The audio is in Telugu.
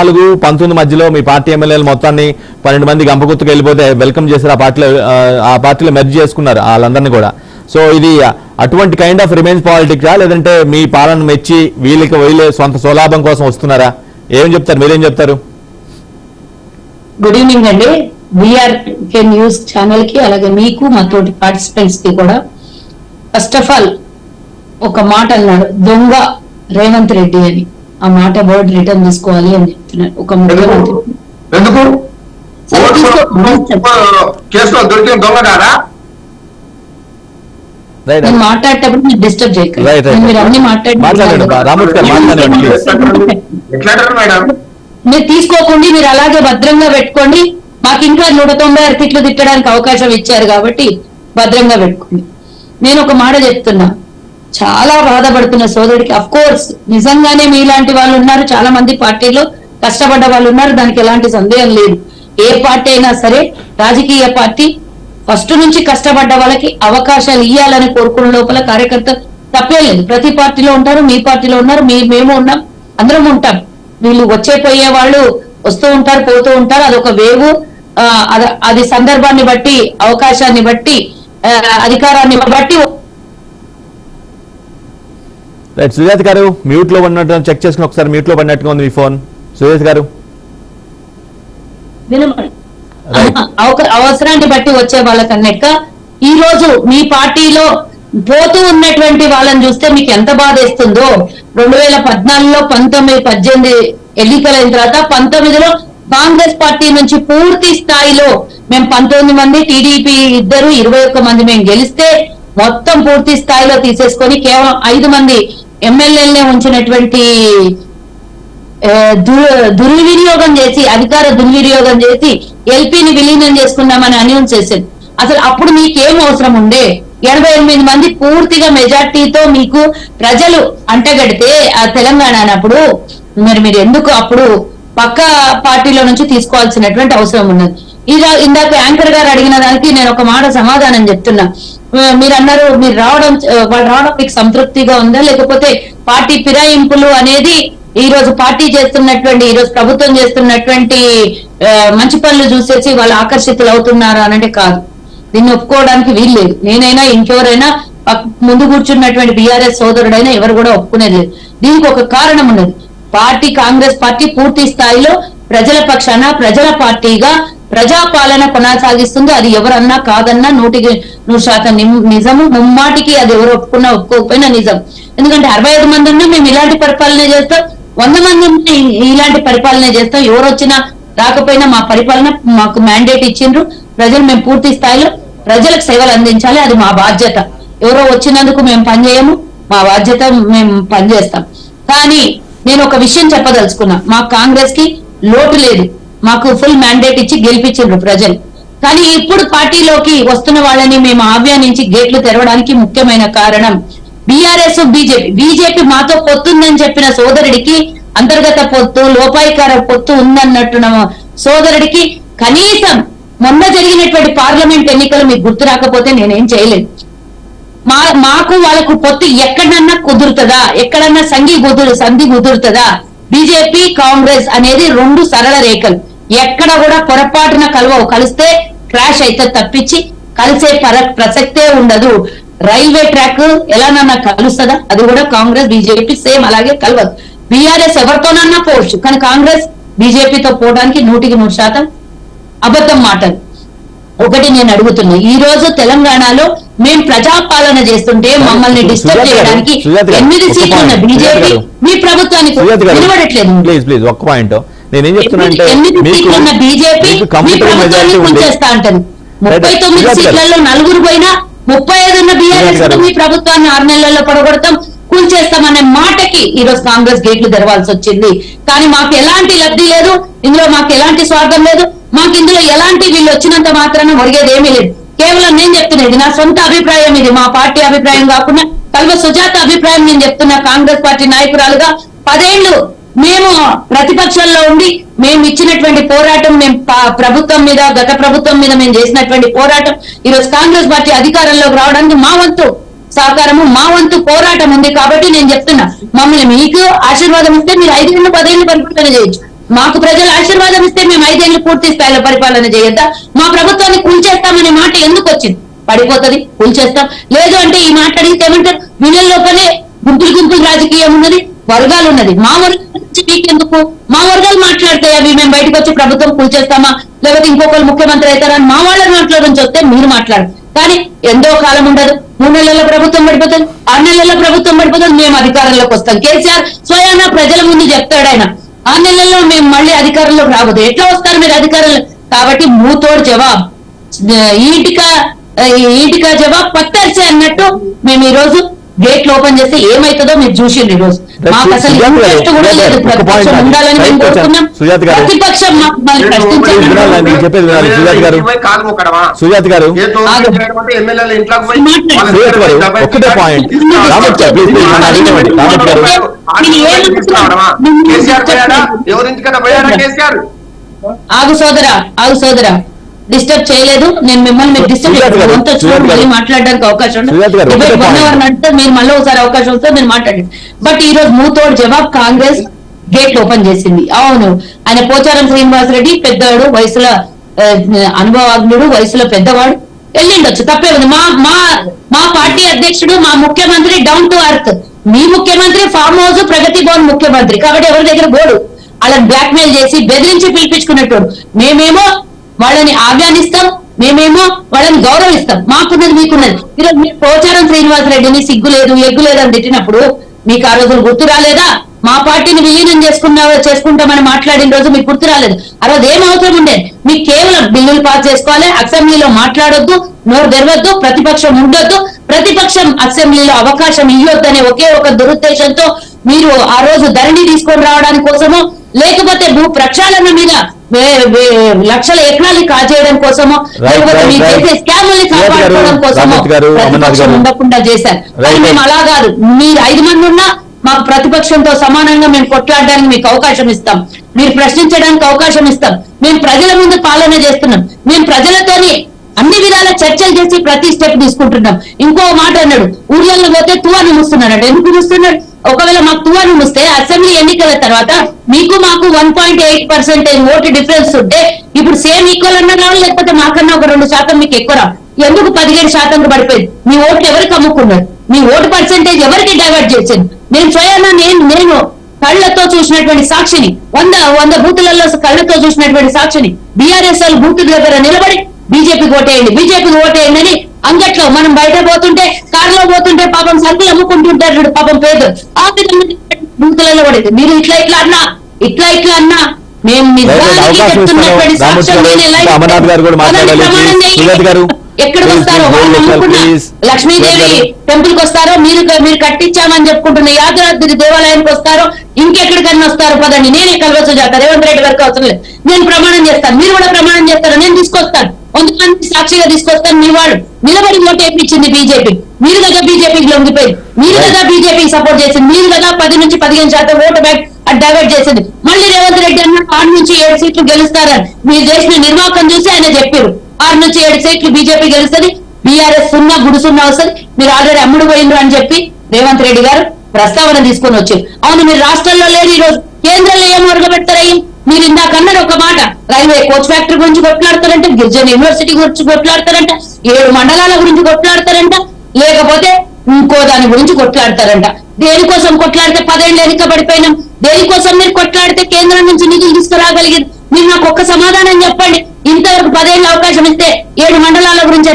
4-19 మధ్యలో మీ పార్టీ ఎమ్మెల్యేలు మొత్తాన్ని 12 మంది గంపగుత్తుకు వెళ్ళిపోతే వెల్కమ్ చేశారు. ఆ పార్టీలో మెర్జ్ చేసుకున్నారు వాళ్ళందరినీ కూడా. సో ఇది అటువంటి కైండ్ ఆఫ్ రిమైన్స్ పాలిటిక్సా, లేదంటే మీ పాలన మెచ్చి వీళ్ళే సొంత స్వలాభం కోసం వస్తున్నారా? ఏం చెప్తారు, మీరేం చెప్తారు? గుడ్ ఈవినింగ్ అండి. విఆర్కే న్యూస్ ఛానల్ కి అలాగే మీకు మా తోటి పార్టిసిపెంట్స్ కి కూడా ఫస్ట్ ఆఫ్ ఆల్ ఒక మాట అన్నాడు, దొంగ రేవంత్ రెడ్డి అని. ఆ మాట వర్డ్ రిటర్న్ తీసుకోవాలి అని చెప్తున్నారు ఒక ముఖ్యమంత్రి. నేను మాట్లాడేటప్పుడు మీరు డిస్టర్బ్ చేయకండి. మీరు అన్ని మీరు తీసుకోకండి, మీరు అలాగే భద్రంగా పెట్టుకోండి. మాకు ఇంకా 196 తిట్లు తిట్టడానికి అవకాశం ఇచ్చారు కాబట్టి భద్రంగా పెట్టుకోండి. నేను ఒక మాట చెప్తున్నా, చాలా బాధపడుతున్న సోదరుడికి. అఫ్ కోర్స్ నిజంగానే మీలాంటి వాళ్ళు ఉన్నారు, చాలా మంది పార్టీలో కష్టపడ్డ వాళ్ళు ఉన్నారు, దానికి ఎలాంటి సందేహం లేదు. ఏ పార్టీ అయినా సరే, రాజకీయ పార్టీ ఫస్ట్ నుంచి కష్టపడ్డ వాళ్ళకి అవకాశాలు ఇవ్వాలని కోరుకున్న లోపల కార్యకర్త తప్పే లేదు. ప్రతి పార్టీలో ఉంటారు, మీ పార్టీలో ఉన్నారు, మేము ఉన్నాం, అందరం ఉంటాం. వీళ్ళు పోయే వాళ్ళు వస్తూ ఉంటారు, పోతూ ఉంటారు. అదొక వేవు. అది సందర్భాన్ని బట్టి, అవకాశాన్ని బట్టి, అధికారాన్ని బట్టి. సుజాత గారు మ్యూట్ లో ఉన్నట్టు చెక్ చేసుకుని ఒకసారి. మ్యూట్ లో పడినట్టుగా ఉంది మీ ఫోన్. సుజాత గారు అవసరాన్ని బట్టి వచ్చే వాళ్ళకన్నెక్క ఈ రోజు మీ పార్టీలో పోతూ ఉన్నటువంటి వాళ్ళని చూస్తే మీకు ఎంత బాధ వేస్తుందో. 2014లో 19-18 ఎన్నికలైన తర్వాత 19లో కాంగ్రెస్ పార్టీ నుంచి పూర్తి స్థాయిలో మేము 19 మంది, టీడీపీ 2, 21 మంది మేము గెలిస్తే మొత్తం పూర్తి స్థాయిలో తీసేసుకొని కేవలం 5 మంది ఎమ్మెల్యేలనే ఉంచినటువంటి దుర్వినియోగం చేసి, అధికార దుర్వినియోగం చేసి ఎల్పీని విలీనం చేసుకున్నామని అనౌన్స్ చేసింది. అసలు అప్పుడు మీకేం అవసరం ఉండే? 88 మంది పూర్తిగా మెజార్టీతో మీకు ప్రజలు అంటగడితే ఆ తెలంగాణ అన్నప్పుడు మీరు ఎందుకు అప్పుడు పక్క పార్టీలో నుంచి తీసుకోవాల్సినటువంటి అవసరం ఉన్నది. ఇందాక యాంకర్ గారు అడిగిన దానికి నేను ఒక మాట సమాధానం చెప్తున్నా. మీరు అన్నారు, వాళ్ళు రావడం మీకు సంతృప్తిగా ఉందా, లేకపోతే పార్టీ ఫిరాయింపులు అనేది ఈ రోజు పార్టీ చేస్తున్నటువంటి, ఈ రోజు ప్రభుత్వం చేస్తున్నటువంటి మంచి పనులు చూసేసి వాళ్ళు ఆకర్షితులు అవుతున్నారా అనంటే కాదు. దీన్ని ఒప్పుకోవడానికి వీల్లేదు. నేనైనా ఇంకెవరైనా ముందు కూర్చున్నటువంటి బీఆర్ఎస్ సోదరుడైనా ఎవరు కూడా ఒప్పుకునేది లేదు. దీనికి ఒక కారణం ఉన్నది. కాంగ్రెస్ పార్టీ పూర్తి స్థాయిలో ప్రజల పక్షాన, ప్రజల పార్టీగా ప్రజాపాలన కొనసాగిస్తుంది. అది ఎవరన్నా కాదన్నా 100% నిజము. ముమ్మాటికి అది ఎవరు ఒప్పుకున్నా ఒప్పుకోకపోయినా నిజం. ఎందుకంటే 65 మంది ఉన్నా మేము ఇలాంటి పరిపాలన చేస్తాం, 100 మంది ఉన్నా ఇలాంటి పరిపాలన చేస్తాం. ఎవరు వచ్చినా రాకపోయినా మా పరిపాలన మాకు మ్యాండేట్ ఇచ్చిండ్రు ప్రజలు. మేము పూర్తి స్థాయిలో ప్రజలకు సేవలు అందించాలి, అది మా బాధ్యత. ఎవరో వచ్చినందుకు మేము పనిచేయము, మా బాధ్యత మేము పనిచేస్తాం. కానీ నేను ఒక విషయం చెప్పదలుచుకున్నా, మా కాంగ్రెస్ కి లోటు లేదు. మాకు ఫుల్ మ్యాండేట్ ఇచ్చి గెలిపించిండ్రు ప్రజలు. కానీ ఇప్పుడు పార్టీలోకి వస్తున్న వాళ్ళని మేము ఆహ్వానించి గేట్లు తెరవడానికి ముఖ్యమైన కారణం బీఆర్ఎస్, బీజేపీ మాతో పొత్తుందని చెప్పిన సోదరుడికి, అంతర్గత పొత్తు, లోపాయికార పొత్తు ఉందన్నట్టున్న సోదరుడికి కనీసం మొన్న జరిగినటువంటి పార్లమెంట్ ఎన్నికలు మీకు గుర్తు రాకపోతే నేనేం చేయలేదు. మాకు వాళ్ళకు పొత్తు ఎక్కడన్నా కుదురుతుందా? ఎక్కడన్నా సంధి కుదురుతుందా? బీజేపీ కాంగ్రెస్ అనేది 2 సరళ రేఖలు. ఎక్కడ కూడా పొరపాటున కలవవు. కలిస్తే క్రాష్ అయితే తప్పించి కలిసే ప్రసక్తే ఉండదు. రైల్వే ట్రాక్ ఎలానన్నా కలుస్తుందా? అది కూడా కాంగ్రెస్ బీజేపీ సేమ్ అలాగే కలవదు. బీఆర్ఎస్ ఎవరితోనన్నా పోవచ్చు, కానీ కాంగ్రెస్ బీజేపీతో పోవడానికి 100% అబద్ధం మాటలు. ఒకటి నేను అడుగుతున్నా, ఈ రోజు తెలంగాణలో మేము ప్రజాపాలన చేస్తుంటే మమ్మల్ని డిస్టర్బ్ చేయడానికి 8 సీట్లు ఉన్న బీజేపీ మీ ప్రభుత్వానికి నిలబడట్లేదు. 8 సీట్లు ఉన్న బీజేపీ మీ ప్రభుత్వాన్ని కూల్చేస్తా అంటది. 39 సీట్లలో 4 పోయినా 35 ఉన్న బీఆర్ఎస్ మీ ప్రభుత్వాన్ని 6 నెలల్లో పడగొడతాం, కూల్చేస్తామనే మాటకి ఈ రోజు కాంగ్రెస్ గేట్లు తెరవాల్సి వచ్చింది. కానీ మాకు ఎలాంటి లబ్ధి లేదు, ఇందులో మాకు ఎలాంటి స్వార్థం లేదు. మాకు ఇందులో ఎలాంటి వీళ్ళు వచ్చినంత మాత్రాన ఒరిగేది ఏమీ లేదు. కేవలం నేను చెప్తున్నది నా సొంత అభిప్రాయం, ఇది మా పార్టీ అభిప్రాయం కాకుండా కల్వ సుజాత అభిప్రాయం. నేను చెప్తున్నా, కాంగ్రెస్ పార్టీ నాయకురాలుగా 10 ఏళ్లు మేము ప్రతిపక్షంలో ఉండి మేము ఇచ్చినటువంటి పోరాటం, మేము ప్రభుత్వం మీద, గత ప్రభుత్వం మీద మేము చేసినటువంటి పోరాటం, ఈ రోజు కాంగ్రెస్ పార్టీ అధికారంలోకి రావడానికి మా వంతు సహకారము, మా వంతు పోరాటం ఉంది. కాబట్టి నేను చెప్తున్నా, మమ్మల్ని మీకు ఆశీర్వాదం ఇస్తే మీరు 5 ఏళ్ళు 10 ఏళ్ళు పరిపాలన చేయొచ్చు, మాకు ప్రజలు ఆశీర్వాదం ఇస్తే మేము 5 ఏళ్ళు పూర్తి స్థాయిలో పరిపాలన చేయొద్దా? మా ప్రభుత్వాన్ని కూల్చేస్తామనే మాట ఎందుకు వచ్చింది? పడిపోతుంది, కూల్చేస్తాం. లేదు అంటే ఈ మాట అడిగితే ఏమంటారు? వినల్ లోపలే గుంపులు రాజకీయం ఉన్నది, వర్గాలు ఉన్నది. మా వర్గాల నుంచి మీకెందుకు? మా వర్గాలు మాట్లాడితే అవి మేము బయటకు వచ్చి ప్రభుత్వం కూల్చేస్తామా, లేకపోతే ఇంకొకరు ముఖ్యమంత్రి అవుతారని మా వాళ్ళ నోట్ల నుంచి వస్తే మీరు మాట్లాడరు. కానీ ఎంతో కాలం ఉండదు, 3 నెలల ప్రభుత్వం పడిపోతుంది, 6 నెలల ప్రభుత్వం పడిపోతుంది, మేము అధికారంలోకి వస్తాం. కేసీఆర్ స్వయాన ప్రజల ముందు చెప్తాడు ఆయన, 6 నెలల్లో మేము మళ్ళీ అధికారంలోకి రాబోదు. ఎట్లా వస్తారు మీరు అధికారంలో? కాబట్టి మూతోడు జవాబు, ఈటిక జవాబు పత్తరిసే అన్నట్టు మేము ఈ రోజు గేట్లు ఓపెన్ చేస్తే ఏమైతుందో మీరు చూసిండ్రు. ఈ రోజు మాకు అసలు ఇంట్రెస్ట్ కూడా లేదు, ప్రతిపక్షం ఉండాలని మేము కోరుతున్నాం. ప్రతిపక్షం మాకు మళ్ళీ సుజాత గారు ఒక్కటే పాయింట్. ఆగు సోదరా డిస్టర్బ్ చేయలేదు నేను మిమ్మల్ని. మీరు మాట్లాడడానికి అవకాశం నడితే మీరు మళ్ళీ ఒకసారి అవకాశం వస్తే మీరు మాట్లాడండి. బట్ ఈ రోజు మూతోడు జవాబు కాంగ్రెస్ గేట్లు ఓపెన్ చేసింది. అవును, ఆయన పోచారం శ్రీనివాసరెడ్డి పెద్దవాడు, వయసులో అనుభవజ్ఞుడు, వయసులో పెద్దవాడు, వెళ్ళిండొచ్చు, తప్పే ఉంది. మా పార్టీ అధ్యక్షుడు, మా ముఖ్యమంత్రి డౌన్ టు అర్త్. మీ ముఖ్యమంత్రి ఫామ్ హౌస్ ప్రగతి భవన్ ముఖ్యమంత్రి, కాబట్టి ఎవరి దగ్గర గోడు వాళ్ళని బ్లాక్ మెయిల్ చేసి బెదిరించి పిలిపించుకున్నట్టు. మేమేమో వాళ్ళని ఆహ్వానిస్తాం, మేమేమో వాళ్ళని గౌరవిస్తాం. మాకున్నది మీకున్నది. ఈరోజు మీరు పోచారం శ్రీనివాసరెడ్డిని సిగ్గు లేదు ఎగ్గు లేదు అని తిట్టినప్పుడు మీకు ఆ రోజులు గుర్తు రాలేదా? మా పార్టీని విలీనం చేసుకుంటామని మాట్లాడిన రోజు మీకు గుర్తు రాలేదు? ఆ రోజు ఏం అవసరం ఉండే? మీకు కేవలం బిల్లులు పాస్ చేసుకోవాలి, అసెంబ్లీలో మాట్లాడొద్దు, నోరు తెరవద్దు, ప్రతిపక్షం ఉండొద్దు, ప్రతిపక్షం అసెంబ్లీలో అవకాశం ఇవ్వొద్దనే ఒకే ఒక దురుద్దేశంతో మీరు ఆ రోజు ధరణి తీసుకొని రావడానికి కోసమో, లేకపోతే భూ ప్రక్షాళన మీద లక్షల ఎకరాలు కాజేయడం కోసమో, లేకపోతే మీరు చేసే స్కాముల్ని కాపాడుకోవడం కోసమో ప్రతిపక్షం ఉండకుండా చేశారు. మేము అలా కాదు, మీరు 5 మంది ఉన్నా మాకు ప్రతిపక్షంతో సమానంగా మేము కొట్లాడడానికి మీకు అవకాశం ఇస్తాం, మీరు ప్రశ్నించడానికి అవకాశం ఇస్తాం. మేము ప్రజల ముందు పాలన చేస్తున్నాం, మేము ప్రజలతోని అన్ని విధాల చర్చలు చేసి ప్రతి స్టెప్ తీసుకుంటున్నాం. ఇంకో మాట అన్నాడు, ఊర్లలో పోతే తువాను మూస్తున్నాడు. ఎందుకు మూస్తున్నాడు? ఒకవేళ మాకు తువాను మూస్తే అసెంబ్లీ ఎన్నికల తర్వాత మీకు మాకు 1.8% ఓటు డిఫరెన్స్ ఉంటే ఇప్పుడు సేమ్ ఈక్వల్ అన్నా రావాలి, లేకపోతే మాకన్నా ఒక 2% మీకు ఎక్కువ రావు. ఎందుకు 17% పడిపోయింది? మీ ఓట్లు ఎవరికి అమ్ముకున్నారు? మీ ఓటు పర్సెంటేజ్ ఎవరికి డైవర్ట్ చేసింది? నేను స్వయానా నేను కళ్లతో చూసినటువంటి సాక్షిని, 100 బూతులలో కళ్లతో చూసినటువంటి సాక్షిని. బీఆర్ఎస్ వాళ్ళు బూతుల దగ్గర నిలబడి బీజేపీకి ఓటేయండి అని అంగట్లో మనం బయట పోతుంటే, కారులో పోతుంటే పాపం సరుకులు అమ్ముకుంటుంటారు పాపం పేదలు, ఆ విధంగా బూతులలో పడేది. మీరు ఇట్లా అన్నా మేము నిజానికి చెప్తున్నటువంటి సాక్ష్యం ఎక్కడికి వస్తారో లక్ష్మీదేవి టెంపుల్ కి వస్తారో, మీరు కట్టించామని చెప్పుకుంటున్న యాదాద్రి దేవాలయానికి వస్తారో, ఇంకెక్కడికన్నా వస్తారో పదండి. నేనే కలవచ్చు జాతా రేవంత్ రెడ్డి గారికి అవసరం లేదు, నేను ప్రమాణం చేస్తాను, మీరు కూడా ప్రమాణం చేస్తారా? నేను తీసుకొస్తాను, 100 మంది సాక్షిగా తీసుకొస్తాను. మీ వాడు నిలబడి ఓటు వేయించింది బీజేపీ, మీరు కదా బీజేపీకి లొంగిపోయింది, మీరు కదా బీజేపీకి సపోర్ట్ చేసింది, మీరు కదా 10 నుంచి 15% ఓటు బ్యాంక్ డైవర్ట్ చేసింది. మళ్ళీ రేవంత్ రెడ్డి అన్న 6 నుంచి 7 సీట్లు గెలుస్తారని మీరు చేసిన నిర్వాహకం చూసి ఆయన చెప్పారు. 6 నుంచి 7 సీట్లు బీజేపీ గెలుస్తుంది, బీఆర్ఎస్ గుడుసున్నా వస్తుంది, మీరు ఆల్రెడీ అమ్ముడు పోయిండ్రు అని చెప్పి రేవంత్ రెడ్డి గారు ప్రస్తావన తీసుకొని వచ్చారు. అవును, మీరు రాష్ట్రంలో లేరు, ఈ రోజు కేంద్రంలో ఏం అరగబెడతారయ్యి? మీరు ఇందాక అన్నారు ఒక మాట, రైల్వే కోచ్ ఫ్యాక్టరీ గురించి కొట్లాడతారంట, గిరిజన యూనివర్సిటీ గురించి కొట్లాడతారంట, 7 మండలాల గురించి కొట్లాడతారంట, లేకపోతే ఇంకో దాని గురించి కొట్లాడతారంట. దేనికోసం కొట్లాడితే 10 ఏళ్ళు వెనుక పడిపోయినాం? దేనికోసం మీరు కొట్లాడితే కేంద్రం నుంచి నిధులు తీసుకురాగలిగింది? మీరు నాకు ఒక్క సమాధానం చెప్పండి. ఇంతవరకు 10 ఏళ్ళు అవకాశం ఇస్తే 7 మండలాల గురించి